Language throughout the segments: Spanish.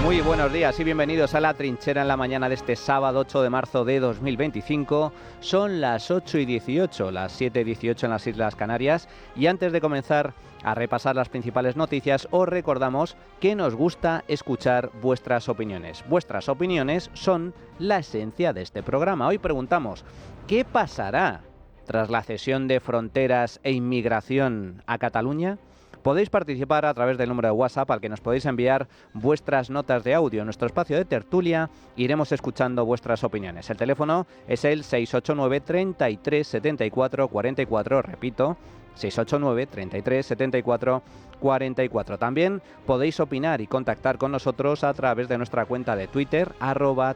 Muy buenos días y bienvenidos a La Trinchera en la mañana de este sábado 8 de marzo de 2025. Son las 8:18, las 7:18 en las Islas Canarias, y antes de comenzar a repasar las principales noticias, os recordamos que nos gusta escuchar vuestras opiniones. Vuestras opiniones son la esencia de este programa. Hoy preguntamos, ¿qué pasará tras la cesión de fronteras e inmigración a Cataluña? Podéis participar a través del número de WhatsApp al que nos podéis enviar vuestras notas de audio. En nuestro espacio de tertulia iremos escuchando vuestras opiniones. El teléfono es el 689 33 74 44, repito, 689 33 74 44. También podéis opinar y contactar con nosotros a través de nuestra cuenta de Twitter,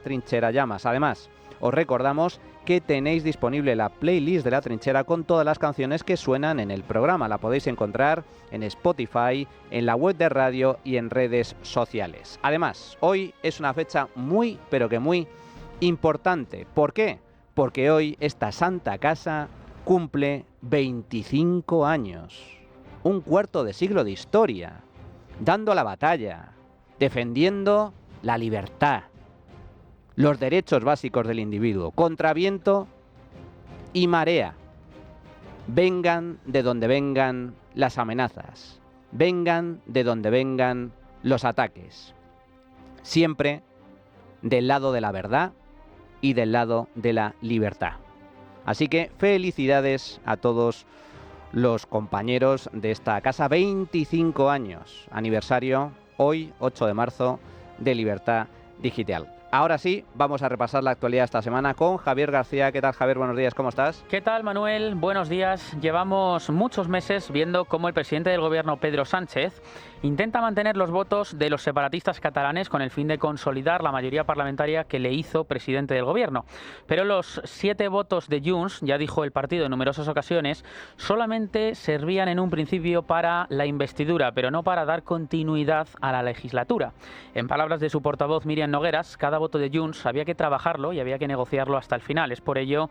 @trincherallamas. Además, os recordamos que tenéis disponible la playlist de La Trinchera con todas las canciones que suenan en el programa. La podéis encontrar en Spotify, en la web de radio y en redes sociales. Además, hoy es una fecha muy, pero que muy importante. ¿Por qué? Porque hoy esta santa casa cumple 25 años. Un cuarto de siglo de historia, dando la batalla, defendiendo la libertad, los derechos básicos del individuo, contra viento y marea. Vengan de donde vengan las amenazas, vengan de donde vengan los ataques. Siempre del lado de la verdad y del lado de la libertad. Así que felicidades a todos los compañeros de esta casa. 25 años, aniversario, hoy 8 de marzo, de Libertad Digital. Ahora sí, vamos a repasar la actualidad esta semana con Javier García. ¿Qué tal, Javier? Buenos días, ¿cómo estás? ¿Qué tal, Manuel? Buenos días. Llevamos muchos meses viendo cómo el presidente del gobierno, Pedro Sánchez, intenta mantener los votos de los separatistas catalanes con el fin de consolidar la mayoría parlamentaria que le hizo presidente del gobierno. Pero los 7 votos de Junts, ya dijo el partido en numerosas ocasiones, solamente servían en un principio para la investidura, pero no para dar continuidad a la legislatura. En palabras de su portavoz, Míriam Nogueras, cada voto de Junts había que trabajarlo y había que negociarlo hasta el final. Es por ello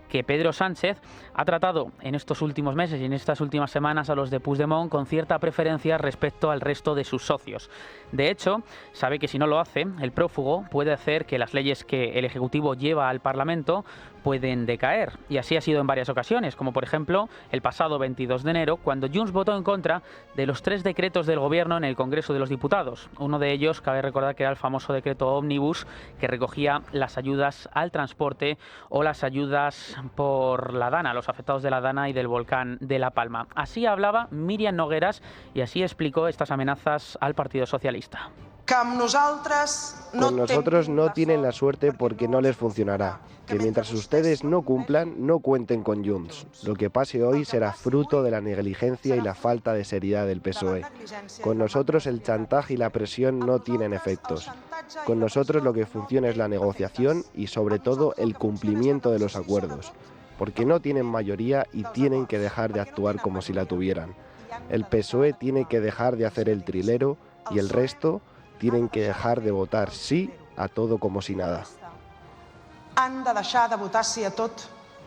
que Pedro Sánchez ha tratado en estos últimos meses y en estas últimas semanas a los de Puigdemont con cierta preferencia respecto al resto de sus socios. De hecho, sabe que si no lo hace, el prófugo puede hacer que las leyes que el Ejecutivo lleva al Parlamento pueden decaer. Y así ha sido en varias ocasiones, como por ejemplo el pasado 22 de enero, cuando Junts votó en contra de los 3 decretos del Gobierno en el Congreso de los Diputados. Uno de ellos, cabe recordar que era el famoso decreto Ómnibus, que recogía las ayudas al transporte o las ayudas por la Dana, los afectados de la Dana y del volcán de La Palma. Así hablaba Míriam Nogueras y así explicó estas amenazas al Partido Socialista. Con nosotros no tienen la suerte porque no les funcionará. Que mientras ustedes no cumplan, no cuenten con Junts. Lo que pase hoy será fruto de la negligencia y la falta de seriedad del PSOE. Con nosotros el chantaje y la presión no tienen efectos. Con nosotros lo que funciona es la negociación y sobre todo el cumplimiento de los acuerdos. Porque no tienen mayoría y tienen que dejar de actuar como si la tuvieran. El PSOE tiene que dejar de hacer el trilero y el resto tienen que dejar de votar sí a todo como si nada. Han de deixar de votar sí a tot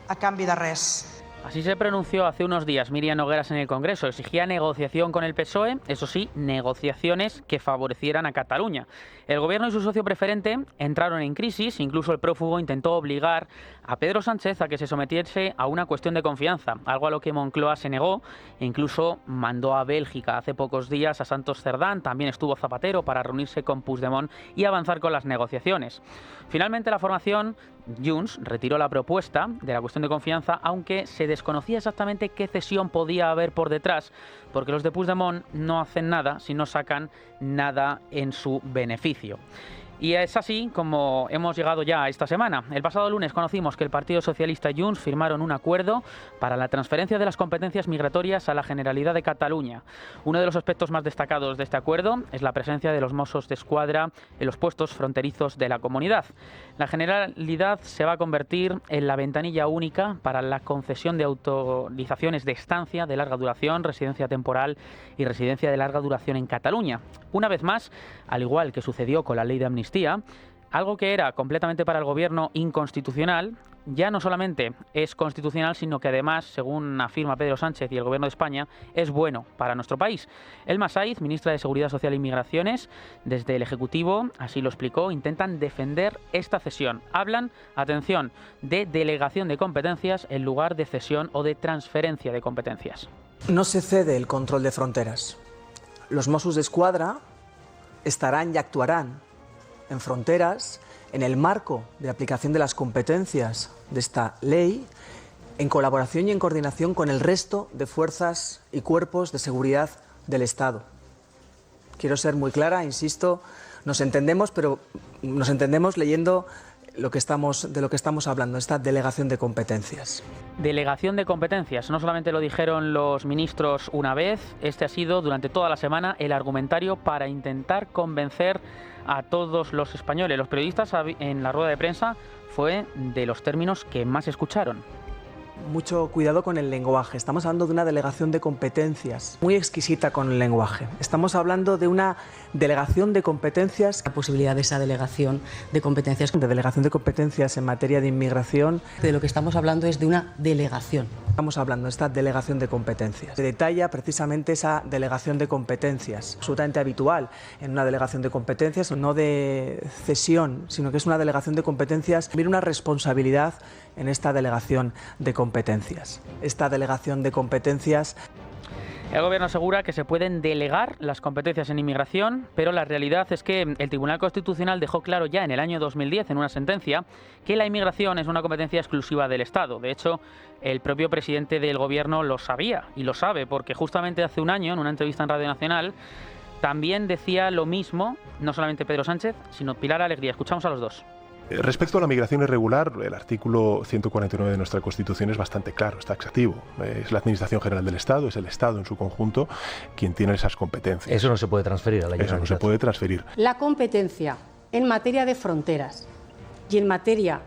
a canvi de res. Así se pronunció hace unos días Míriam Nogueras en el Congreso. Exigía negociación con el PSOE, eso sí, negociaciones que favorecieran a Cataluña. El Gobierno y su socio preferente entraron en crisis, incluso el prófugo intentó obligar a Pedro Sánchez a que se sometiese a una cuestión de confianza, algo a lo que Moncloa se negó e incluso mandó a Bélgica hace pocos días a Santos Cerdán. También estuvo Zapatero para reunirse con Puigdemont y avanzar con las negociaciones. Finalmente la formación Junts retiró la propuesta de la cuestión de confianza, aunque se desconocía exactamente qué cesión podía haber por detrás, porque los de Puigdemont no hacen nada si no sacan nada en su beneficio. Y es así como hemos llegado ya a esta semana. El pasado lunes conocimos que el Partido Socialista y Junts firmaron un acuerdo para la transferencia de las competencias migratorias a la Generalidad de Cataluña. Uno de los aspectos más destacados de este acuerdo es la presencia de los Mossos d'Esquadra en los puestos fronterizos de la comunidad. La Generalidad se va a convertir en la ventanilla única para la concesión de autorizaciones de estancia de larga duración, residencia temporal y residencia de larga duración en Cataluña. Una vez más, al igual que sucedió con la ley de amnistía, Algo que era completamente para el gobierno inconstitucional, ya no solamente es constitucional, sino que además, según afirma Pedro Sánchez y el Gobierno de España, es bueno para nuestro país. Elma Saiz, ministra de Seguridad Social y Migraciones, desde el Ejecutivo, así lo explicó, intentan defender esta cesión. Hablan, atención, de delegación de competencias en lugar de cesión o de transferencia de competencias. No se cede el control de fronteras. Los Mossos d'Esquadra estarán y actuarán en fronteras en el marco de aplicación de las competencias de esta ley, en colaboración y en coordinación con el resto de fuerzas y cuerpos de seguridad del Estado. Quiero ser muy clara, insisto, nos entendemos, pero nos entendemos leyendo de lo que estamos hablando, esta delegación de competencias. Delegación de competencias, no solamente lo dijeron los ministros una vez, este ha sido durante toda la semana el argumentario para intentar convencer a todos los españoles. Los periodistas en la rueda de prensa fue de los términos que más escucharon. Mucho cuidado con el lenguaje. Estamos hablando de una delegación de competencias muy exquisita con el lenguaje. Estamos hablando de una delegación de competencias. La posibilidad de esa delegación de competencias. De delegación de competencias en materia de inmigración. De lo que estamos hablando es de una delegación. Estamos hablando de esta delegación de competencias. Se detalla precisamente esa delegación de competencias, absolutamente habitual en una delegación de competencias, no de cesión, sino que es una delegación de competencias. Viene una responsabilidad en esta delegación de competencias. Esta delegación de competencias. El Gobierno asegura que se pueden delegar las competencias en inmigración, pero la realidad es que el Tribunal Constitucional dejó claro ya en el año 2010, en una sentencia, que la inmigración es una competencia exclusiva del Estado. De hecho, el propio presidente del Gobierno lo sabía y lo sabe, porque justamente hace un año, en una entrevista en Radio Nacional, también decía lo mismo, no solamente Pedro Sánchez, sino Pilar Alegría. Escuchamos a los dos. Respecto a la migración irregular, el artículo 149 de nuestra Constitución es bastante claro, está taxativo. Es la Administración General del Estado, es el Estado en su conjunto quien tiene esas competencias. Eso no se puede transferir a la Generalitat. Eso no se puede transferir. La competencia en materia de fronteras y en materia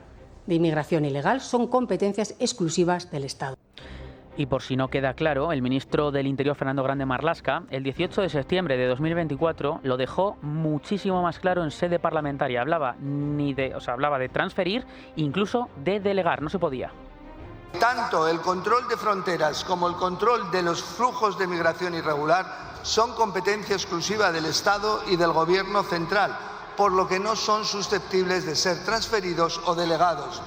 de inmigración ilegal son competencias exclusivas del Estado. Y por si no queda claro, el ministro del Interior, Fernando Grande Marlaska, el 18 de septiembre de 2024 lo dejó muchísimo más claro en sede parlamentaria. Hablaba de transferir, incluso de delegar, no se podía. Tanto el control de fronteras como el control de los flujos de migración irregular son competencia exclusiva del Estado y del Gobierno central, por lo que no son susceptibles de ser transferidos o delegados.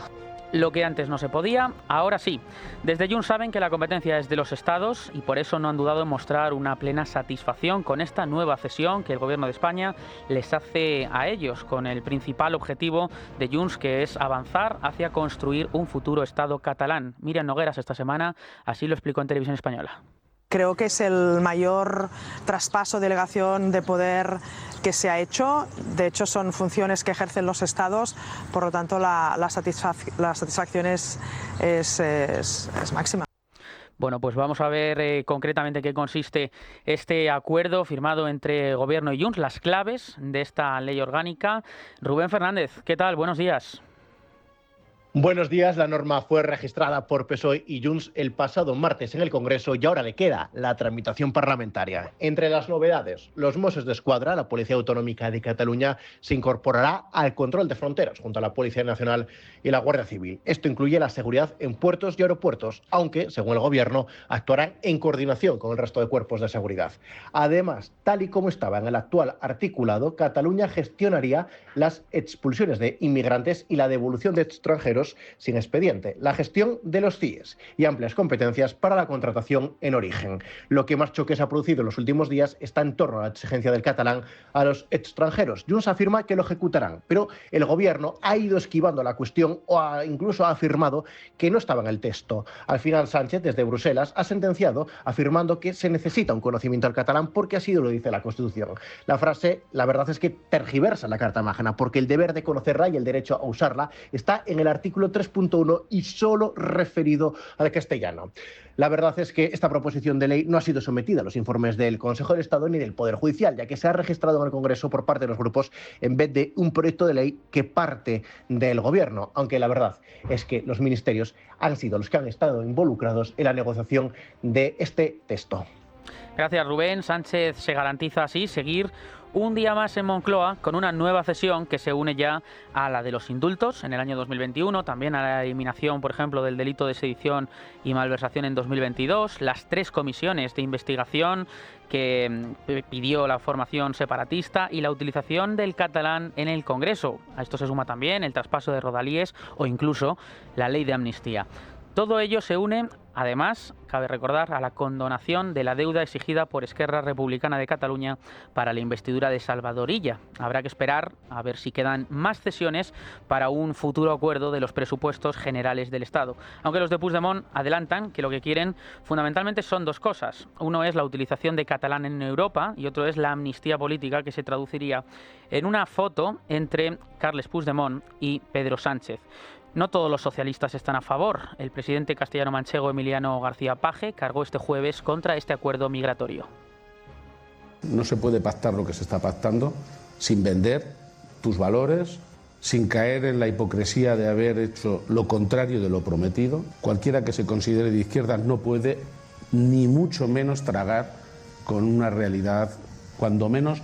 Lo que antes no se podía, ahora sí. Desde Junts saben que la competencia es de los Estados y por eso no han dudado en mostrar una plena satisfacción con esta nueva cesión que el Gobierno de España les hace a ellos, con el principal objetivo de Junts, que es avanzar hacia construir un futuro Estado catalán. Miriam Nogueras esta semana así lo explicó en Televisión Española. Creo que es el mayor traspaso, delegación de poder que se ha hecho. De hecho, son funciones que ejercen los Estados, por lo tanto, la satisfacción es máxima. Bueno, pues vamos a ver concretamente qué consiste este acuerdo firmado entre Gobierno y Junts, las claves de esta ley orgánica. Rubén Fernández, ¿qué tal? Buenos días. Buenos días. La norma fue registrada por PSOE y Junts el pasado martes en el Congreso y ahora le queda la tramitación parlamentaria. Entre las novedades, los Mossos d'Esquadra, la Policía Autonómica de Cataluña, se incorporará al control de fronteras junto a la Policía Nacional y la Guardia Civil. Esto incluye la seguridad en puertos y aeropuertos, aunque, según el Gobierno, actuarán en coordinación con el resto de cuerpos de seguridad. Además, tal y como estaba en el actual articulado, Cataluña gestionaría las expulsiones de inmigrantes y la devolución de extranjeros sin expediente, la gestión de los CIES y amplias competencias para la contratación en origen. Lo que más choques ha producido en los últimos días está en torno a la exigencia del catalán a los extranjeros. Junts afirma que lo ejecutarán, pero el Gobierno ha ido esquivando la cuestión o incluso ha afirmado que no estaba en el texto. Al final, Sánchez, desde Bruselas, ha sentenciado afirmando que se necesita un conocimiento del catalán porque así lo dice la Constitución. La frase, la verdad es que tergiversa la Carta Magna, porque el deber de conocerla y el derecho a usarla está en el artículo 3.1 y solo referido al castellano. La verdad es que esta proposición de ley no ha sido sometida a los informes del Consejo de Estado ni del Poder Judicial, ya que se ha registrado en el Congreso por parte de los grupos en vez de un proyecto de ley que parte del Gobierno, aunque la verdad es que los ministerios han sido los que han estado involucrados en la negociación de este texto. Gracias, Rubén. Sánchez se garantiza así seguir un día más en Moncloa con una nueva sesión que se une ya a la de los indultos en el año 2021, también a la eliminación, por ejemplo, del delito de sedición y malversación en 2022, las 3 comisiones de investigación que pidió la formación separatista y la utilización del catalán en el Congreso. A esto se suma también el traspaso de rodalíes o incluso la ley de amnistía. Todo ello se une, además, cabe recordar, a la condonación de la deuda exigida por Esquerra Republicana de Cataluña para la investidura de Salvador Illa. Habrá que esperar a ver si quedan más cesiones para un futuro acuerdo de los presupuestos generales del Estado. Aunque los de Puigdemont adelantan que lo que quieren fundamentalmente son 2 cosas. Uno es la utilización de catalán en Europa y otro es la amnistía política, que se traduciría en una foto entre Carles Puigdemont y Pedro Sánchez. No todos los socialistas están a favor. El presidente castellano-manchego Emiliano García Paje cargó este jueves contra este acuerdo migratorio. No se puede pactar lo que se está pactando sin vender tus valores, sin caer en la hipocresía de haber hecho lo contrario de lo prometido. Cualquiera que se considere de izquierdas no puede ni mucho menos tragar con una realidad, cuando menos,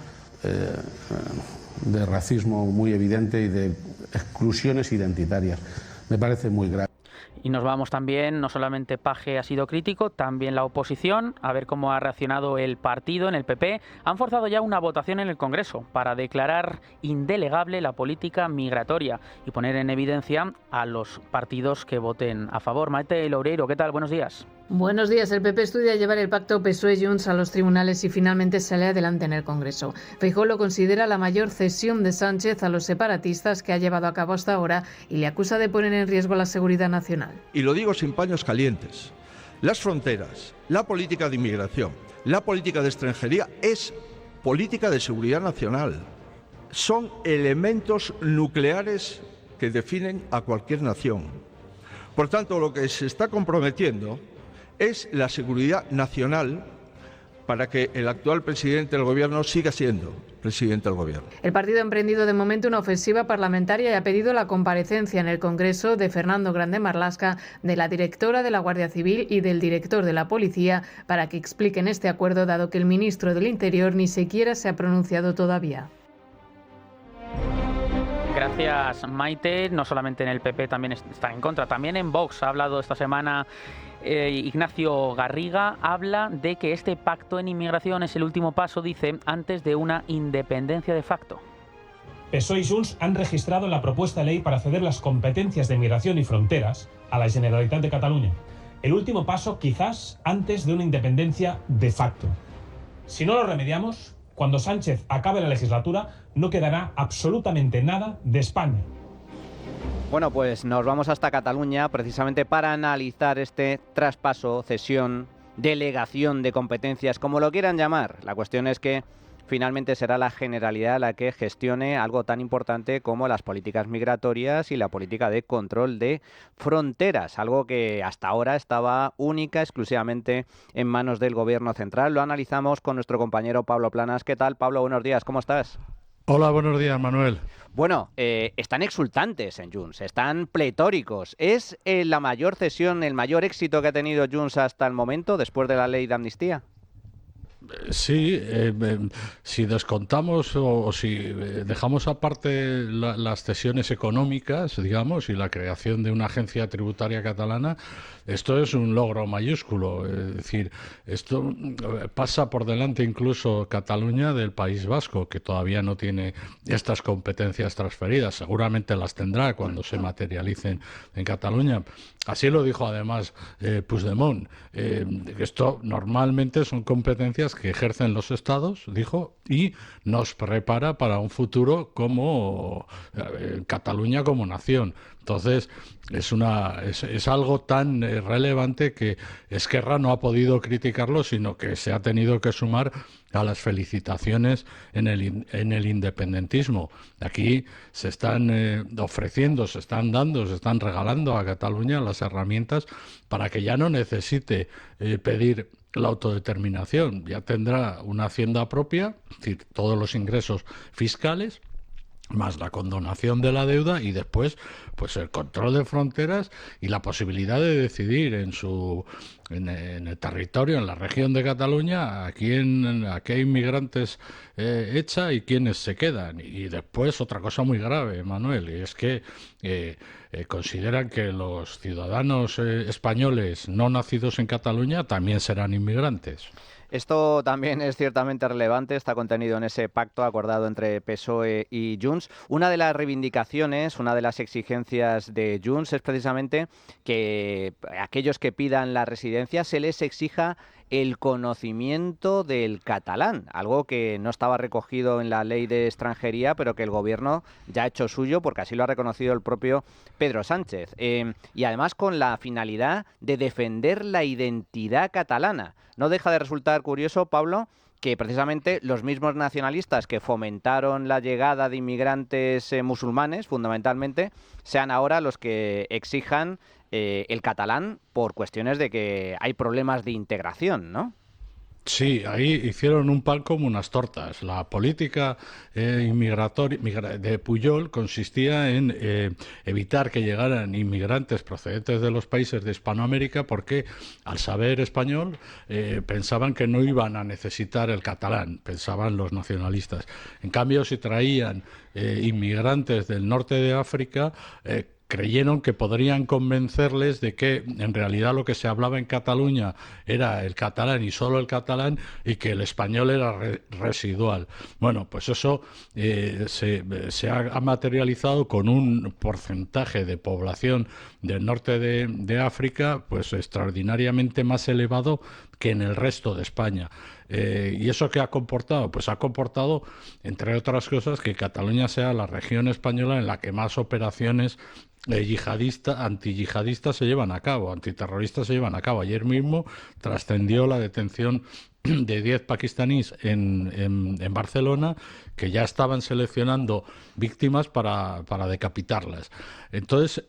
de racismo muy evidente y de exclusiones identitarias. Me parece muy grave. Y nos vamos también, no solamente Paje ha sido crítico, también la oposición, a ver cómo ha reaccionado el partido en el PP. Han forzado ya una votación en el Congreso para declarar indelegable la política migratoria y poner en evidencia a los partidos que voten a favor. Maite Loureiro, ¿qué tal? Buenos días. Buenos días. El PP estudia llevar el pacto PSOE-Junts a los tribunales y finalmente sale adelante en el Congreso. Feijóo lo considera la mayor cesión de Sánchez a los separatistas que ha llevado a cabo hasta ahora y le acusa de poner en riesgo la seguridad nacional. Y lo digo sin paños calientes. Las fronteras, la política de inmigración, la política de extranjería es política de seguridad nacional. Son elementos nucleares que definen a cualquier nación. Por tanto, lo que se está comprometiendo es la seguridad nacional para que el actual presidente del Gobierno siga siendo presidente del Gobierno. El partido ha emprendido de momento una ofensiva parlamentaria y ha pedido la comparecencia en el Congreso de Fernando Grande Marlaska, de la directora de la Guardia Civil y del director de la Policía para que expliquen este acuerdo, dado que el ministro del Interior ni siquiera se ha pronunciado todavía. Gracias, Maite. No solamente en el PP también está en contra, también en Vox ha hablado esta semana Ignacio Garriga. Habla de que este pacto en inmigración es el último paso, dice, antes de una independencia de facto. PSOE y Junts han registrado la propuesta de ley para ceder las competencias de migración y fronteras a la Generalitat de Cataluña. El último paso, quizás, antes de una independencia de facto. Si no lo remediamos, cuando Sánchez acabe la legislatura, no quedará absolutamente nada de España. Bueno, pues nos vamos hasta Cataluña precisamente para analizar este traspaso, cesión, delegación de competencias, como lo quieran llamar. La cuestión es que finalmente será la Generalidad la que gestione algo tan importante como las políticas migratorias y la política de control de fronteras, algo que hasta ahora estaba única, exclusivamente en manos del Gobierno central. Lo analizamos con nuestro compañero Pablo Planas. ¿Qué tal, Pablo? Buenos días, ¿cómo estás? Hola, buenos días, Manuel. Bueno, están exultantes en Junts, están pletóricos. ¿Es la mayor cesión, el mayor éxito que ha tenido Junts hasta el momento, después de la ley de amnistía? Sí, si descontamos o si dejamos aparte las cesiones económicas, digamos, y la creación de una agencia tributaria catalana, esto es un logro mayúsculo. Es decir, esto pasa por delante incluso Cataluña del País Vasco, que todavía no tiene estas competencias transferidas. Seguramente las tendrá cuando se materialicen en Cataluña. Así lo dijo además Puigdemont. Esto normalmente son competencias que ejercen los estados, dijo, y nos prepara para un futuro como Cataluña como nación. Entonces, es algo tan relevante que Esquerra no ha podido criticarlo, sino que se ha tenido que sumar a las felicitaciones en el independentismo. Aquí se están ofreciendo, se están dando, se están regalando a Cataluña las herramientas para que ya no necesite pedir la autodeterminación. Ya tendrá una hacienda propia, es decir, todos los ingresos fiscales, más la condonación de la deuda y después pues el control de fronteras y la posibilidad de decidir en el territorio, en la región de Cataluña, a qué inmigrantes echa y quiénes se quedan. Y después otra cosa muy grave, Manuel, y es que consideran que los ciudadanos españoles no nacidos en Cataluña también serán inmigrantes. Esto también es ciertamente relevante, está contenido en ese pacto acordado entre PSOE y Junts. Una de las reivindicaciones, una de las exigencias de Junts es precisamente que a aquellos que pidan la residencia se les exija el conocimiento del catalán, algo que no estaba recogido en la ley de extranjería, pero que el Gobierno ya ha hecho suyo porque así lo ha reconocido el propio Pedro Sánchez. Y además con la finalidad de defender la identidad catalana. No deja de resultar curioso, Pablo, que precisamente los mismos nacionalistas que fomentaron la llegada de inmigrantes musulmanes, fundamentalmente, sean ahora los que exijan el catalán por cuestiones de que hay problemas de integración, ¿no? Sí, ahí hicieron un pan como unas tortas. La política inmigratoria de Pujol consistía en evitar que llegaran inmigrantes procedentes de los países de Hispanoamérica porque al saber español pensaban que no iban a necesitar el catalán, pensaban los nacionalistas. En cambio, si traían inmigrantes del norte de África, creyeron que podrían convencerles de que en realidad lo que se hablaba en Cataluña era el catalán y solo el catalán y que el español era residual. Bueno, pues eso se ha materializado con un porcentaje de población del norte de África pues extraordinariamente más elevado que en el resto de España. ¿Y eso qué ha comportado? Pues ha comportado, entre otras cosas, que Cataluña sea la región española en la que más operaciones antiyihadistas se llevan a cabo, antiterroristas se llevan a cabo. Ayer mismo trascendió la detención de 10 pakistaníes en Barcelona que ya estaban seleccionando víctimas para decapitarlas. Entonces,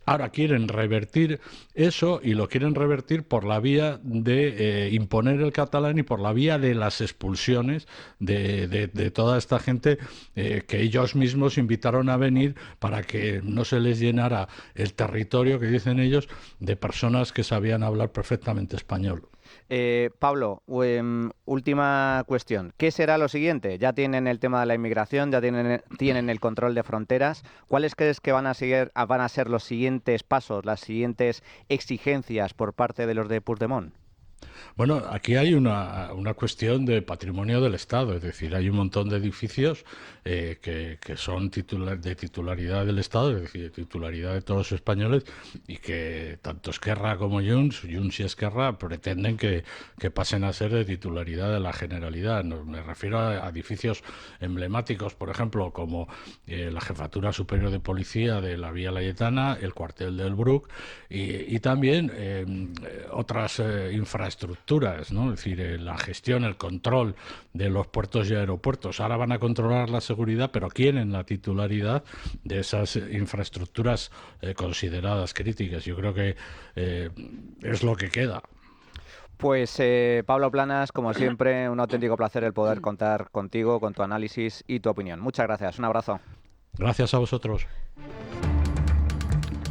ahora quieren revertir eso y lo quieren revertir por la vía de imponer el catalán y por la vía de las expulsiones de toda esta gente que ellos mismos invitaron a venir para que no se les llenara el territorio, que dicen ellos, de personas que sabían hablar perfectamente español. Pablo, última cuestión. ¿Qué será lo siguiente? Ya tienen el tema de la inmigración, ya tienen el control de fronteras. ¿Cuáles crees que van a ser los siguientes pasos, las siguientes exigencias por parte de los de Puigdemont? Bueno, aquí hay una cuestión de patrimonio del Estado, es decir, hay un montón de edificios que son de titularidad del Estado, es decir, de titularidad de todos los españoles, y que tanto Esquerra como Junts y Esquerra pretenden que pasen a ser de titularidad de la Generalidad. Me refiero a edificios emblemáticos, por ejemplo, como la Jefatura Superior de Policía de la Vía Layetana, el cuartel del Bruc y también otras infraestructuras, ¿no? Es decir, la gestión, el control de los puertos y aeropuertos. Ahora van a controlar la seguridad, pero quieren la titularidad de esas infraestructuras consideradas críticas. Yo creo que es lo que queda. Pues Pablo Planas, como siempre, un auténtico placer el poder contar contigo, con tu análisis y tu opinión. Muchas gracias, un abrazo. Gracias a vosotros.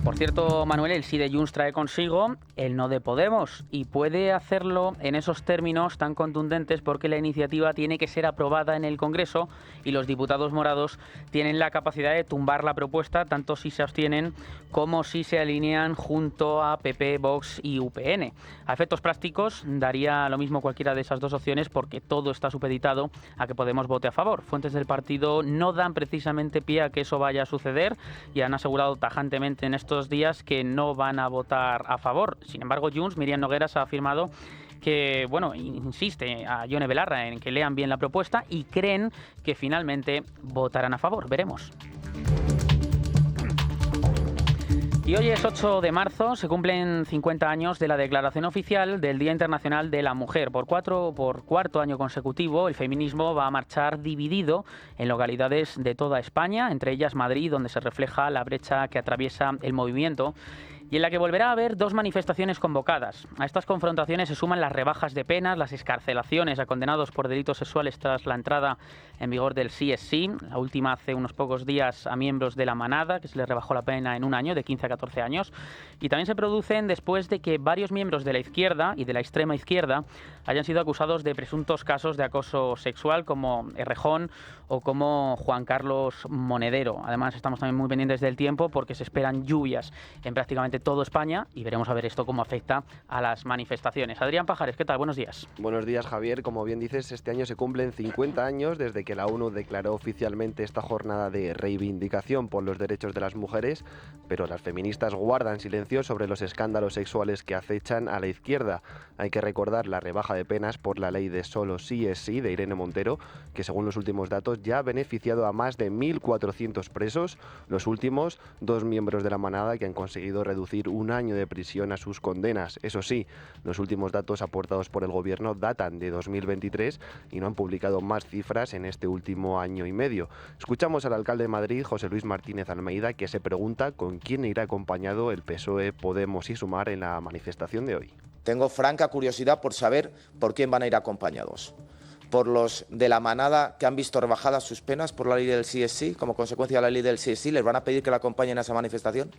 Por cierto, Manuel, el sí de Junts trae consigo el no de Podemos y puede hacerlo en esos términos tan contundentes porque la iniciativa tiene que ser aprobada en el Congreso y los diputados morados tienen la capacidad de tumbar la propuesta tanto si se abstienen como si se alinean junto a PP, Vox y UPN. A efectos prácticos daría lo mismo cualquiera de esas dos opciones porque todo está supeditado a que Podemos vote a favor. Fuentes del partido no dan precisamente pie a que eso vaya a suceder y han asegurado tajantemente en estos días que no van a votar a favor. Sin embargo, Junts, Miriam Nogueras, ha afirmado que, bueno, insiste a Yone Belarra en que lean bien la propuesta y creen que finalmente votarán a favor. Veremos. Y hoy es 8 de marzo, se cumplen 50 años de la declaración oficial del Día Internacional de la Mujer. Por cuarto año consecutivo, el feminismo va a marchar dividido en localidades de toda España, entre ellas Madrid, donde se refleja la brecha que atraviesa el movimiento. y en la que volverá a haber 2 manifestaciones convocadas. A estas confrontaciones se suman las rebajas de penas, las excarcelaciones a condenados por delitos sexuales tras la entrada en vigor del sí es sí, la última hace unos pocos días a miembros de la Manada, que se les rebajó la pena en 1 año, de 15 a 14 años, y también se producen después de que varios miembros de la izquierda y de la extrema izquierda hayan sido acusados de presuntos casos de acoso sexual, como Errejón o como Juan Carlos Monedero. Además, estamos también muy pendientes del tiempo porque se esperan lluvias en prácticamente todo España y veremos a ver esto cómo afecta a las manifestaciones. Adrián Pajares, ¿qué tal? Buenos días. Buenos días, Javier. Como bien dices, este año se cumplen 50 años desde que la ONU declaró oficialmente esta jornada de reivindicación por los derechos de las mujeres, pero las feministas guardan silencio sobre los escándalos sexuales que acechan a la izquierda. Hay que recordar la rebaja de penas por la ley de solo sí es sí de Irene Montero, que según los últimos datos ya ha beneficiado a más de 1.400 presos, los últimos 2 miembros de la Manada que han conseguido reducir 1 año de prisión a sus condenas. Eso sí, los últimos datos aportados por el gobierno datan de 2023 y no han publicado más cifras en este último año y medio. Escuchamos al alcalde de Madrid, José Luis Martínez Almeida, que se pregunta con quién irá acompañado el PSOE, Podemos y Sumar en la manifestación de hoy. Tengo franca curiosidad por saber por quién van a ir acompañados. Por los de la Manada que han visto rebajadas sus penas por la ley del sí es sí, como consecuencia de la ley del sí es sí, ¿les van a pedir que la acompañen a esa manifestación?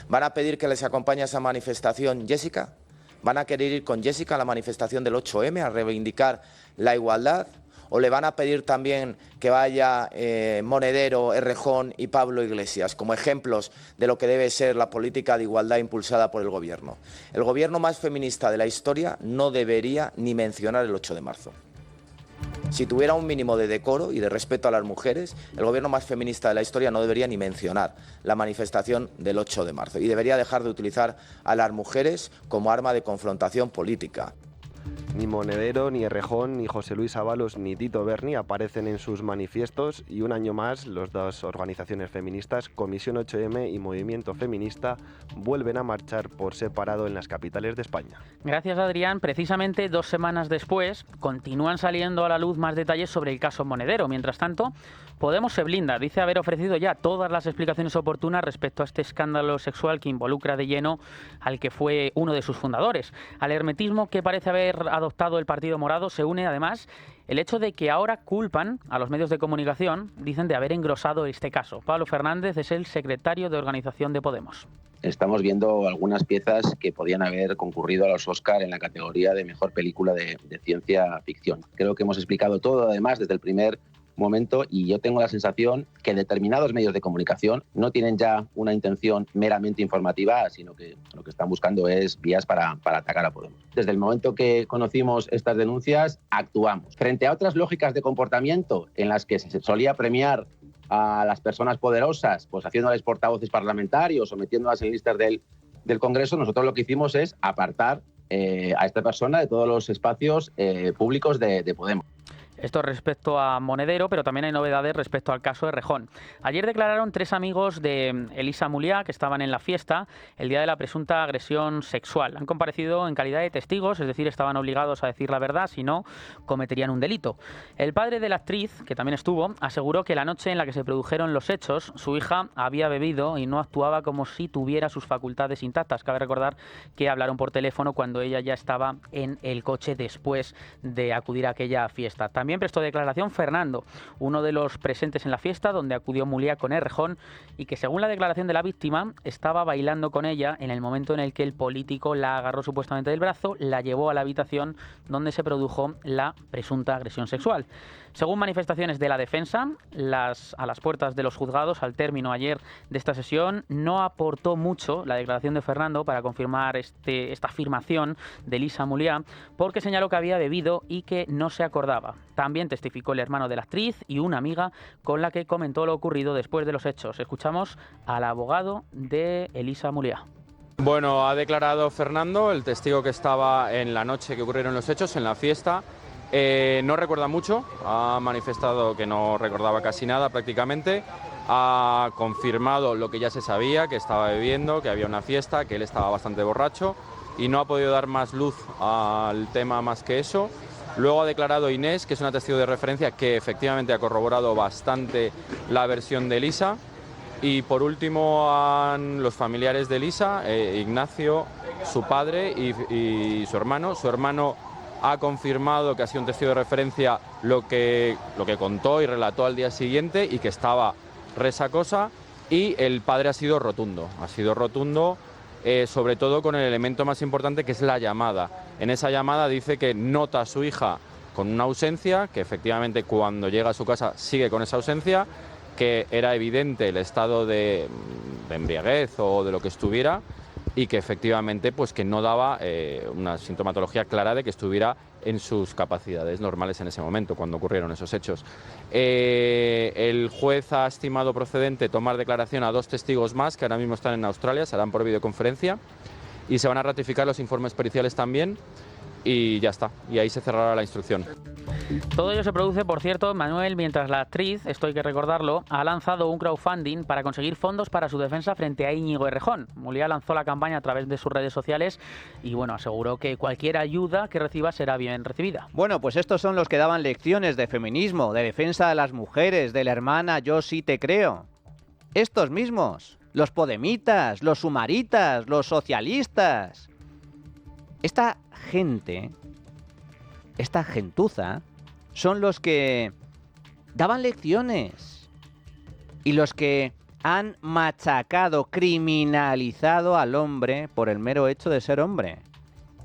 ¿Van a pedir que les acompañe a esa manifestación Jessica? ¿Van a querer ir con Jessica a la manifestación del 8M a reivindicar la igualdad? ¿O le van a pedir también que vaya Monedero, Errejón y Pablo Iglesias como ejemplos de lo que debe ser la política de igualdad impulsada por el Gobierno? El Gobierno más feminista de la historia no debería ni mencionar el 8 de marzo. Si tuviera un mínimo de decoro y de respeto a las mujeres, el gobierno más feminista de la historia no debería ni mencionar la manifestación del 8 de marzo y debería dejar de utilizar a las mujeres como arma de confrontación política. Ni Monedero, ni Errejón, ni José Luis Ábalos, ni Tito Berni aparecen en sus manifiestos y un año más las 2 organizaciones feministas, Comisión 8M y Movimiento Feminista, vuelven a marchar por separado en las capitales de España. Gracias, Adrián. Precisamente 2 semanas después continúan saliendo a la luz más detalles sobre el caso Monedero. Mientras tanto, Podemos se blinda, dice haber ofrecido ya todas las explicaciones oportunas respecto a este escándalo sexual que involucra de lleno al que fue uno de sus fundadores. Al hermetismo que parece haber adoptado el Partido Morado se une además el hecho de que ahora culpan a los medios de comunicación, dicen, de haber engrosado este caso. Pablo Fernández es el secretario de organización de Podemos. Estamos viendo algunas piezas que podían haber concurrido a los Oscar en la categoría de mejor película de ciencia ficción. Creo que hemos explicado todo, además, desde el primer momento, y yo tengo la sensación que determinados medios de comunicación no tienen ya una intención meramente informativa, sino que lo que están buscando es vías para atacar a Podemos. Desde el momento que conocimos estas denuncias, actuamos. Frente a otras lógicas de comportamiento en las que se solía premiar a las personas poderosas, pues haciéndoles portavoces parlamentarios o metiéndolas en listas del Congreso, nosotros lo que hicimos es apartar a esta persona de todos los espacios públicos de Podemos. Esto respecto a Monedero, pero también hay novedades respecto al caso de Errejón. Ayer declararon 3 amigos de Elisa Muliá que estaban en la fiesta el día de la presunta agresión sexual. Han comparecido en calidad de testigos, es decir, estaban obligados a decir la verdad, si no, cometerían un delito. El padre de la actriz, que también estuvo, aseguró que la noche en la que se produjeron los hechos, su hija había bebido y no actuaba como si tuviera sus facultades intactas. Cabe recordar que hablaron por teléfono cuando ella ya estaba en el coche después de acudir a aquella fiesta. También prestó declaración Fernando, uno de los presentes en la fiesta donde acudió Muliá con Errejón y que, según la declaración de la víctima, estaba bailando con ella en el momento en el que el político la agarró supuestamente del brazo, la llevó a la habitación donde se produjo la presunta agresión sexual. Según manifestaciones de la defensa, a las puertas de los juzgados, al término ayer de esta sesión, no aportó mucho la declaración de Fernando para confirmar esta afirmación de Elisa Muliá, porque señaló que había bebido y que no se acordaba. También testificó el hermano de la actriz y una amiga con la que comentó lo ocurrido después de los hechos. Escuchamos al abogado de Elisa Muliá. Bueno, ha declarado Fernando, el testigo que estaba en la noche que ocurrieron los hechos, en la fiesta. No recuerda mucho, ha manifestado que no recordaba casi nada prácticamente. Ha confirmado lo que ya se sabía, que estaba bebiendo, que había una fiesta, que él estaba bastante borracho y no ha podido dar más luz al tema más que eso. Luego ha declarado Inés, que es una testigo de referencia que efectivamente ha corroborado bastante la versión de Elisa. Y por último, los familiares de Elisa, Ignacio, su padre y su hermano. Su hermano ha confirmado que ha sido un testigo de referencia lo que contó y relató al día siguiente y que estaba resacosa. Y el padre ha sido rotundo, sobre todo con el elemento más importante, que es la llamada. En esa llamada dice que nota a su hija con una ausencia, que efectivamente cuando llega a su casa sigue con esa ausencia, que era evidente el estado de embriaguez o de lo que estuviera, y que efectivamente pues que no daba una sintomatología clara de que estuviera en sus capacidades normales en ese momento, cuando ocurrieron esos hechos. El juez ha estimado procedente tomar declaración a 2 testigos más, que ahora mismo están en Australia, se harán por videoconferencia, y se van a ratificar los informes periciales también, y ya está, y ahí se cerrará la instrucción. Todo ello se produce, por cierto, Manuel, mientras la actriz, esto hay que recordarlo, ha lanzado un crowdfunding para conseguir fondos para su defensa frente a Íñigo Errejón. Mulía lanzó la campaña a través de sus redes sociales y, bueno, aseguró que cualquier ayuda que reciba será bien recibida. Bueno, pues estos son los que daban lecciones de feminismo, de defensa de las mujeres, de la hermana Yo sí te creo. Estos mismos, los podemitas, los sumaritas, los socialistas. Esta gente, esta gentuza, son los que daban lecciones y los que han machacado, criminalizado al hombre por el mero hecho de ser hombre.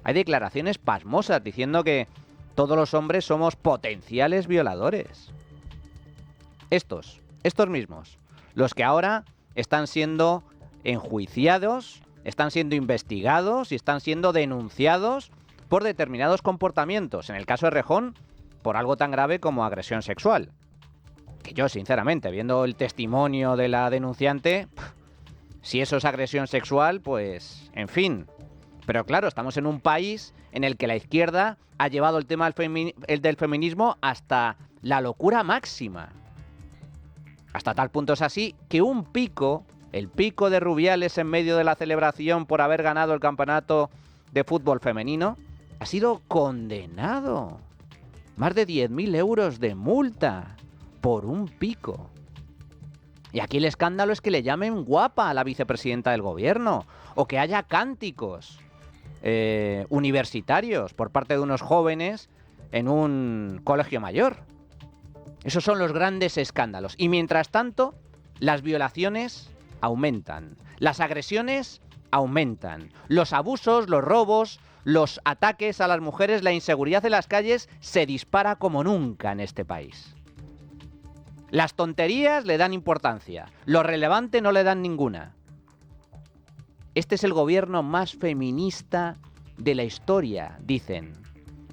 Hay declaraciones pasmosas diciendo que todos los hombres somos potenciales violadores. Estos mismos, los que ahora están siendo enjuiciados, están siendo investigados y están siendo denunciados por determinados comportamientos. En el caso de Errejón, por algo tan grave como agresión sexual. Que yo, sinceramente, viendo el testimonio de la denunciante, si eso es agresión sexual, pues, en fin. Pero claro, estamos en un país en el que la izquierda ha llevado el tema del feminismo hasta la locura máxima. Hasta tal punto es así que un pico, el pico de Rubiales en medio de la celebración por haber ganado el campeonato de fútbol femenino, ha sido condenado. Más de 10.000 euros de multa por un pico. Y aquí el escándalo es que le llamen guapa a la vicepresidenta del gobierno, o que haya cánticos universitarios por parte de unos jóvenes en un colegio mayor. Esos son los grandes escándalos. Y mientras tanto, las violaciones aumentan, las agresiones aumentan, los abusos, los robos, los ataques a las mujeres, la inseguridad en las calles se dispara como nunca en este país. Las tonterías le dan importancia, lo relevante no le dan ninguna. Este es el gobierno más feminista de la historia, dicen.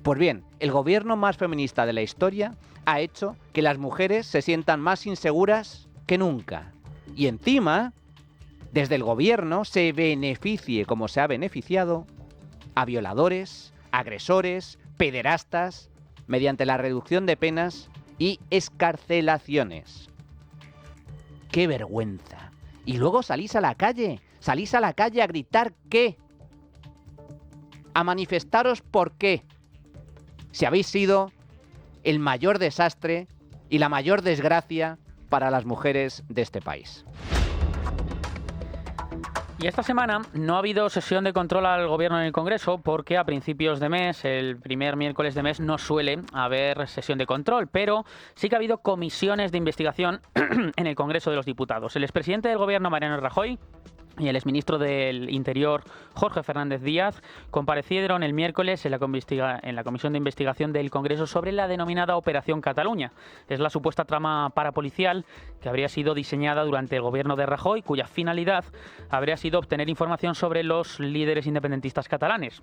Pues bien, el gobierno más feminista de la historia ha hecho que las mujeres se sientan más inseguras que nunca. Y encima, desde el gobierno se beneficie, como se ha beneficiado, a violadores, agresores, pederastas, mediante la reducción de penas y excarcelaciones. ¡Qué vergüenza! Y luego salís a la calle a gritar ¿qué? A manifestaros ¿por qué? Si habéis sido el mayor desastre y la mayor desgracia para las mujeres de este país. Y esta semana no ha habido sesión de control al Gobierno en el Congreso porque a principios de mes, el primer miércoles de mes, no suele haber sesión de control, pero sí que ha habido comisiones de investigación en el Congreso de los Diputados. El expresidente del Gobierno, Mariano Rajoy, y el exministro del Interior, Jorge Fernández Díaz, comparecieron el miércoles en la Comisión de Investigación del Congreso sobre la denominada Operación Cataluña. Es la supuesta trama parapolicial que habría sido diseñada durante el gobierno de Rajoy, cuya finalidad habría sido obtener información sobre los líderes independentistas catalanes.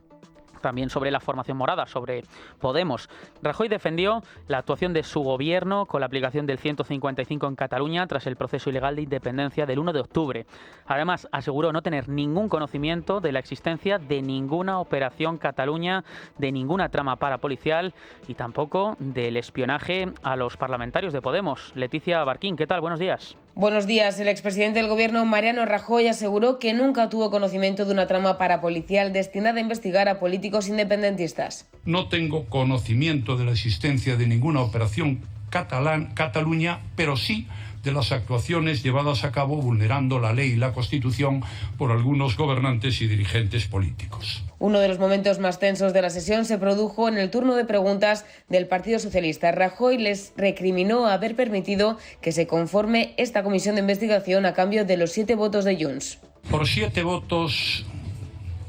También sobre la formación morada, sobre Podemos. Rajoy defendió la actuación de su gobierno con la aplicación del 155 en Cataluña tras el proceso ilegal de independencia del 1 de octubre. Además, aseguró no tener ningún conocimiento de la existencia de ninguna operación Cataluña, de ninguna trama parapolicial y tampoco del espionaje a los parlamentarios de Podemos. Leticia Barquín, ¿qué tal? Buenos días. Buenos días. El expresidente del Gobierno, Mariano Rajoy, aseguró que nunca tuvo conocimiento de una trama parapolicial destinada a investigar a políticos independentistas. No tengo conocimiento de la existencia de ninguna operación Cataluña, pero sí de las actuaciones llevadas a cabo vulnerando la ley y la Constitución por algunos gobernantes y dirigentes políticos. Uno de los momentos más tensos de la sesión se produjo en el turno de preguntas del Partido Socialista. Rajoy les recriminó haber permitido que se conforme esta comisión de investigación a cambio de los 7 votos de Junts. Por 7 votos,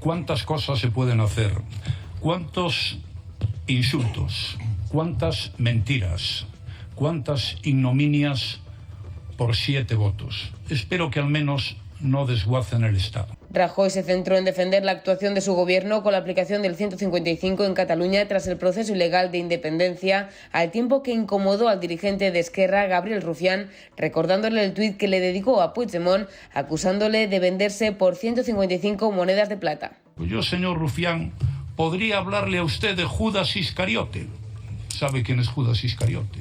¿cuántas cosas se pueden hacer? ¿Cuántos insultos? ¿Cuántas mentiras? ¿Cuántas ignominias por 7 votos? Espero que al menos no desguacen el Estado. Rajoy se centró en defender la actuación de su gobierno con la aplicación del 155 en Cataluña tras el proceso ilegal de independencia, al tiempo que incomodó al dirigente de Esquerra, Gabriel Rufián, recordándole el tuit que le dedicó a Puigdemont, acusándole de venderse por 155 monedas de plata. Pues yo, señor Rufián, podría hablarle a usted de Judas Iscariote. ¿Sabe quién es Judas Iscariote?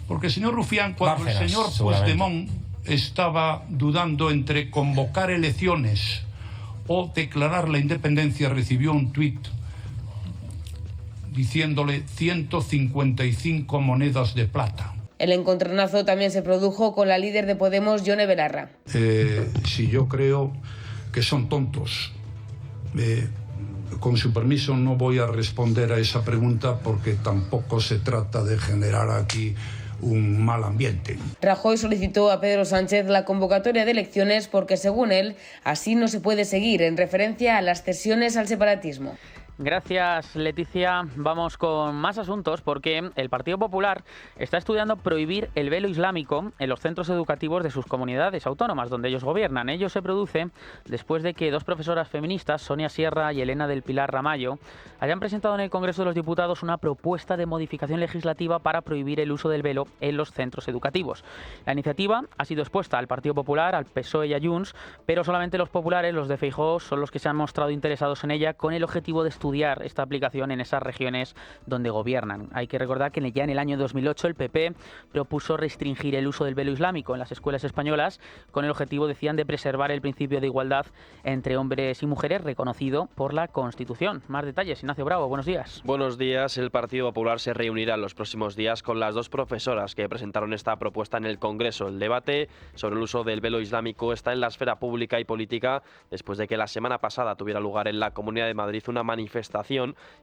Porque, señor Rufián, cuando el señor Puigdemont estaba dudando entre convocar elecciones o declarar la independencia, recibió un tuit diciéndole 155 monedas de plata. El encontronazo también se produjo con la líder de Podemos, Yone Belarra. Si yo creo que son tontos, con su permiso no voy a responder a esa pregunta porque tampoco se trata de generar aquí un mal ambiente. Rajoy solicitó a Pedro Sánchez la convocatoria de elecciones porque, según él, así no se puede seguir, en referencia a las cesiones al separatismo. Gracias, Leticia. Vamos con más asuntos porque el Partido Popular está estudiando prohibir el velo islámico en los centros educativos de sus comunidades autónomas donde ellos gobiernan. Ello se produce después de que 2 profesoras feministas, Sonia Sierra y Elena del Pilar Ramallo, hayan presentado en el Congreso de los Diputados una propuesta de modificación legislativa para prohibir el uso del velo en los centros educativos. La iniciativa ha sido expuesta al Partido Popular, al PSOE y a Junts, pero solamente los populares, los de Feijóo, son los que se han mostrado interesados en ella con el objetivo de estudiar esta aplicación en esas regiones donde gobiernan. Hay que recordar que ya en el año 2008 el PP propuso restringir el uso del velo islámico en las escuelas españolas con el objetivo, decían, de preservar el principio de igualdad entre hombres y mujeres reconocido por la Constitución. Más detalles, Ignacio Bravo, buenos días. Buenos días. El Partido Popular se reunirá en los próximos días con las 2 profesoras que presentaron esta propuesta en el Congreso. El debate sobre el uso del velo islámico está en la esfera pública y política después de que la semana pasada tuviera lugar en la Comunidad de Madrid una manifestación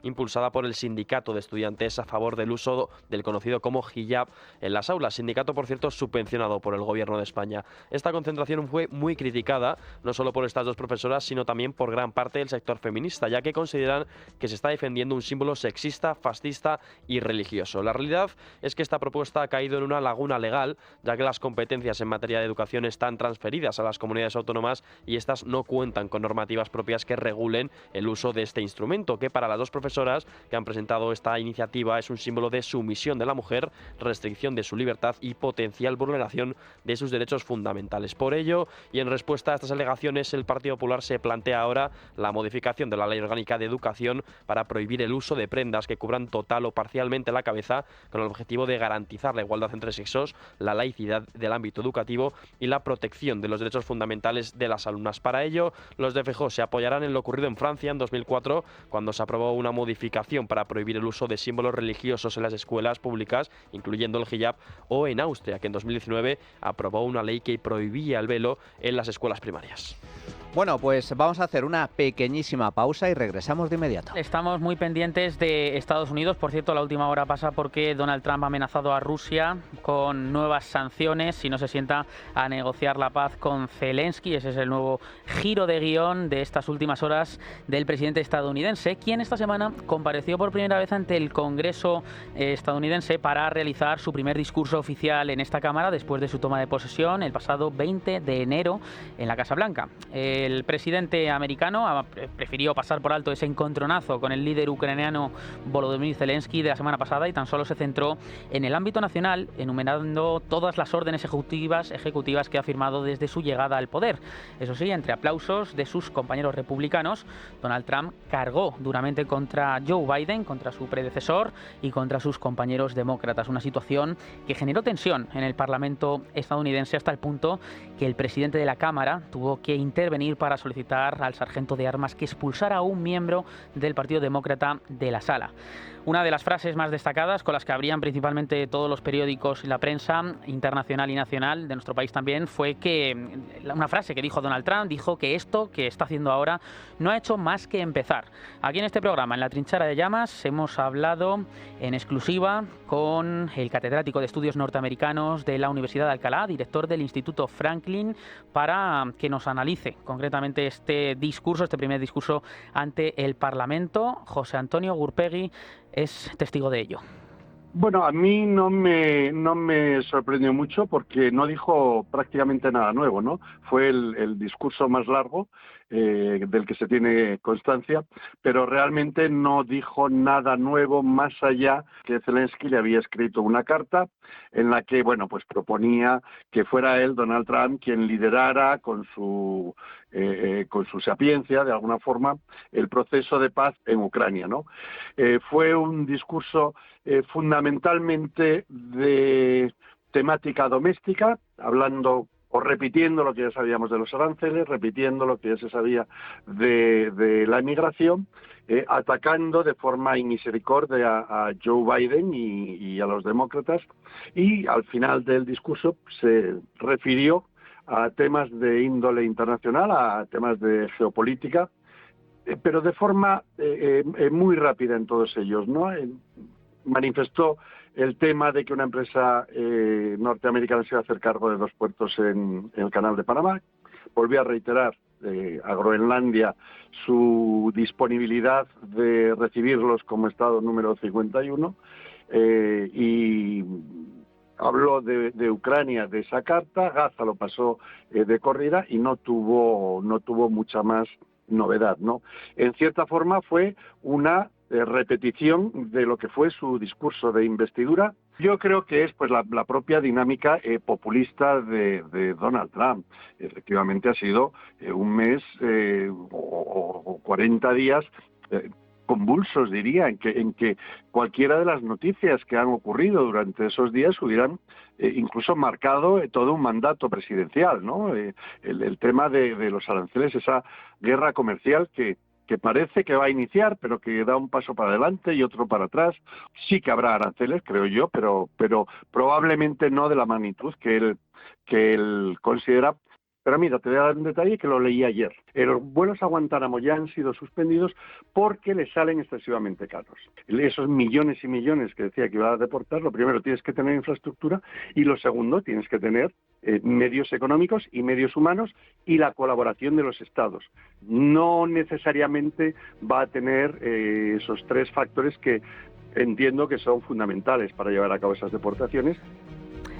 impulsada por el sindicato de estudiantes a favor del uso del conocido como hijab en las aulas, sindicato, por cierto, subvencionado por el Gobierno de España. Esta concentración fue muy criticada, no solo por estas 2 profesoras, sino también por gran parte del sector feminista, ya que consideran que se está defendiendo un símbolo sexista, fascista y religioso. La realidad es que esta propuesta ha caído en una laguna legal, ya que las competencias en materia de educación están transferidas a las comunidades autónomas y estas no cuentan con normativas propias que regulen el uso de este instrumento, que para las 2 profesoras que han presentado esta iniciativa es un símbolo de sumisión de la mujer, restricción de su libertad y potencial vulneración de sus derechos fundamentales. Por ello, y en respuesta a estas alegaciones, el Partido Popular se plantea ahora la modificación de la Ley Orgánica de Educación para prohibir el uso de prendas que cubran total o parcialmente la cabeza, con el objetivo de garantizar la igualdad entre sexos, la laicidad del ámbito educativo y la protección de los derechos fundamentales de las alumnas. Para ello, los de Feijóo se apoyarán en lo ocurrido en Francia en 2004, cuando se aprobó una modificación para prohibir el uso de símbolos religiosos en las escuelas públicas, incluyendo el hijab, o en Austria, que en 2019 aprobó una ley que prohibía el velo en las escuelas primarias. Bueno, pues vamos a hacer una pequeñísima pausa y regresamos de inmediato. Estamos muy pendientes de Estados Unidos. Por cierto, la última hora pasa porque Donald Trump ha amenazado a Rusia con nuevas sanciones si no se sienta a negociar la paz con Zelensky. Ese es el nuevo giro de guión de estas últimas horas del presidente estadounidense, quien esta semana compareció por primera vez ante el Congreso estadounidense para realizar su primer discurso oficial en esta Cámara después de su toma de posesión el pasado 20 de enero en la Casa Blanca. El presidente americano prefirió pasar por alto ese encontronazo con el líder ucraniano Volodymyr Zelensky de la semana pasada y tan solo se centró en el ámbito nacional, enumerando todas las órdenes ejecutivas que ha firmado desde su llegada al poder. Eso sí, entre aplausos de sus compañeros republicanos, Donald Trump cargó duramente contra Joe Biden, contra su predecesor y contra sus compañeros demócratas. Una situación que generó tensión en el Parlamento estadounidense hasta el punto que el presidente de la Cámara tuvo que intervenir ir para solicitar al sargento de armas que expulsara a un miembro del Partido Demócrata de la sala. Una de las frases más destacadas, con las que abrían principalmente todos los periódicos y la prensa internacional y nacional de nuestro país también, fue que una frase que dijo Donald Trump, dijo que esto que está haciendo ahora no ha hecho más que empezar. Aquí en este programa, en La Trinchera de Llamas, hemos hablado en exclusiva con el catedrático de Estudios Norteamericanos de la Universidad de Alcalá, director del Instituto Franklin, para que nos analice concretamente este discurso, este primer discurso ante el Parlamento. José Antonio Gurpegui es testigo de ello. Bueno, a mí no me sorprendió mucho porque no dijo prácticamente nada nuevo, ¿no? Fue el discurso más largo del que se tiene constancia, pero realmente no dijo nada nuevo más allá que Zelensky le había escrito una carta en la que, bueno, pues proponía que fuera él, Donald Trump, quien liderara con su sapiencia, de alguna forma, el proceso de paz en Ucrania, ¿no? Fue un discurso fundamentalmente de temática doméstica, hablando o repitiendo lo que ya sabíamos de los aranceles, repitiendo lo que ya se sabía de la inmigración, atacando de forma inmisericordia a Joe Biden y a los demócratas, y al final del discurso se refirió a temas de índole internacional, a temas de geopolítica, pero de forma muy rápida en todos ellos, ¿no? Manifestó el tema de que una empresa norteamericana se iba a hacer cargo de 2 puertos en el Canal de Panamá. Volvió a reiterar a Groenlandia su disponibilidad de recibirlos como Estado número 51 y habló de Ucrania, de esa carta. Gaza lo pasó de corrida y no tuvo mucha más novedad, ¿no? En cierta forma fue una repetición de lo que fue su discurso de investidura. Yo creo que es pues la propia dinámica populista de Donald Trump. Efectivamente ha sido un mes o 40 días convulsos, diría, en que cualquiera de las noticias que han ocurrido durante esos días hubieran incluso marcado todo un mandato presidencial, ¿no? El tema de los aranceles, esa guerra comercial que parece que va a iniciar, pero que da un paso para adelante y otro para atrás. Sí que habrá aranceles, creo yo, pero probablemente no de la magnitud que él considera. Pero mira, te voy a dar un detalle que lo leí ayer. Los vuelos a Guantánamo ya han sido suspendidos porque le salen excesivamente caros. Esos millones y millones que decía que iba a deportar, lo primero, tienes que tener infraestructura, y lo segundo, tienes que tener medios económicos y medios humanos y la colaboración de los estados. No necesariamente va a tener esos 3 factores que entiendo que son fundamentales para llevar a cabo esas deportaciones.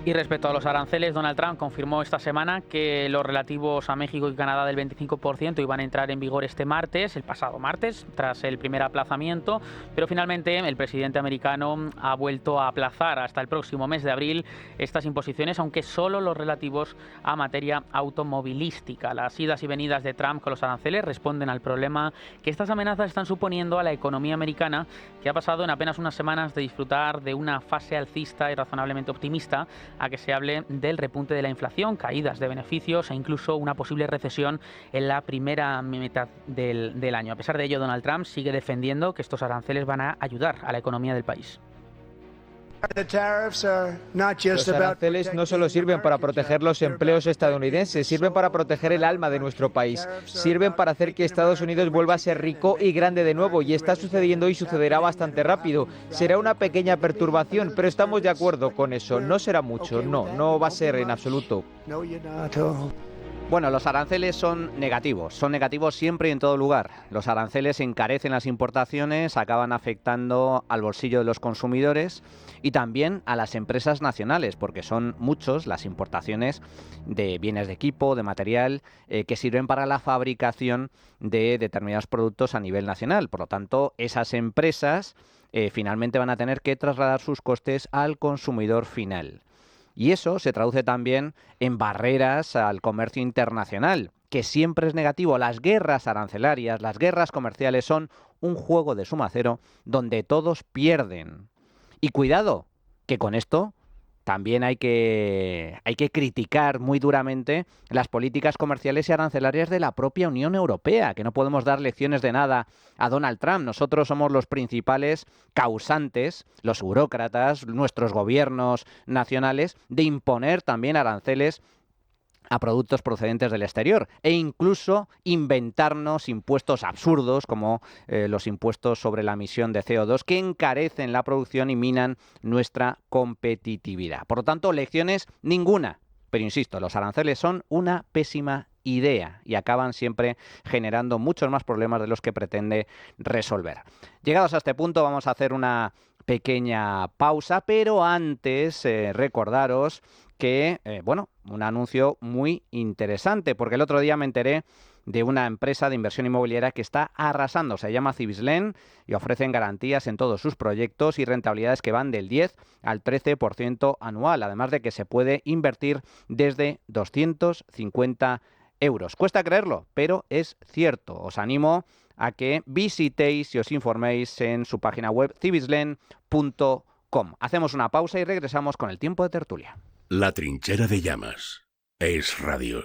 Y respecto a los aranceles, Donald Trump confirmó esta semana que los relativos a México y Canadá del 25% iban a entrar en vigor este martes, el pasado martes, tras el primer aplazamiento, pero finalmente el presidente americano ha vuelto a aplazar hasta el próximo mes de abril estas imposiciones, aunque solo los relativos a materia automovilística. Las idas y venidas de Trump con los aranceles responden al problema que estas amenazas están suponiendo a la economía americana, que ha pasado en apenas unas semanas de disfrutar de una fase alcista y razonablemente optimista a que se hable del repunte de la inflación, caídas de beneficios e incluso una posible recesión en la primera mitad del año. A pesar de ello, Donald Trump sigue defendiendo que estos aranceles van a ayudar a la economía del país. Los aranceles no solo sirven para proteger los empleos estadounidenses, sirven para proteger el alma de nuestro país, sirven para hacer que Estados Unidos vuelva a ser rico y grande de nuevo, y está sucediendo y sucederá bastante rápido. Será una pequeña perturbación, pero estamos de acuerdo con eso. No será mucho, no va a ser en absoluto. Bueno, los aranceles son negativos siempre y en todo lugar. Los aranceles encarecen las importaciones, acaban afectando al bolsillo de los consumidores y también a las empresas nacionales, porque son muchos las importaciones de bienes de equipo, de material, que sirven para la fabricación de determinados productos a nivel nacional. Por lo tanto, esas empresas finalmente van a tener que trasladar sus costes al consumidor final. Y eso se traduce también en barreras al comercio internacional, que siempre es negativo. Las guerras arancelarias, las guerras comerciales son un juego de suma cero donde todos pierden. Y cuidado, que con esto también hay que criticar muy duramente las políticas comerciales y arancelarias de la propia Unión Europea, que no podemos dar lecciones de nada a Donald Trump. Nosotros somos los principales causantes, los burócratas, nuestros gobiernos nacionales, de imponer también aranceles a productos procedentes del exterior e incluso inventarnos impuestos absurdos como los impuestos sobre la emisión de CO2 que encarecen la producción y minan nuestra competitividad. Por lo tanto, lecciones ninguna. Pero insisto, los aranceles son una pésima idea y acaban siempre generando muchos más problemas de los que pretende resolver. Llegados a este punto vamos a hacer una pequeña pausa, pero antes recordaros que, un anuncio muy interesante, porque el otro día me enteré de una empresa de inversión inmobiliaria que está arrasando. Se llama Cibislen y ofrecen garantías en todos sus proyectos y rentabilidades que van del 10 al 13% anual, además de que se puede invertir desde 250 euros. Cuesta creerlo, pero es cierto. Os animo a que visitéis y os informéis en su página web cibislen.com. Hacemos una pausa y regresamos con el tiempo de tertulia. La trinchera de llamas. Es Radio.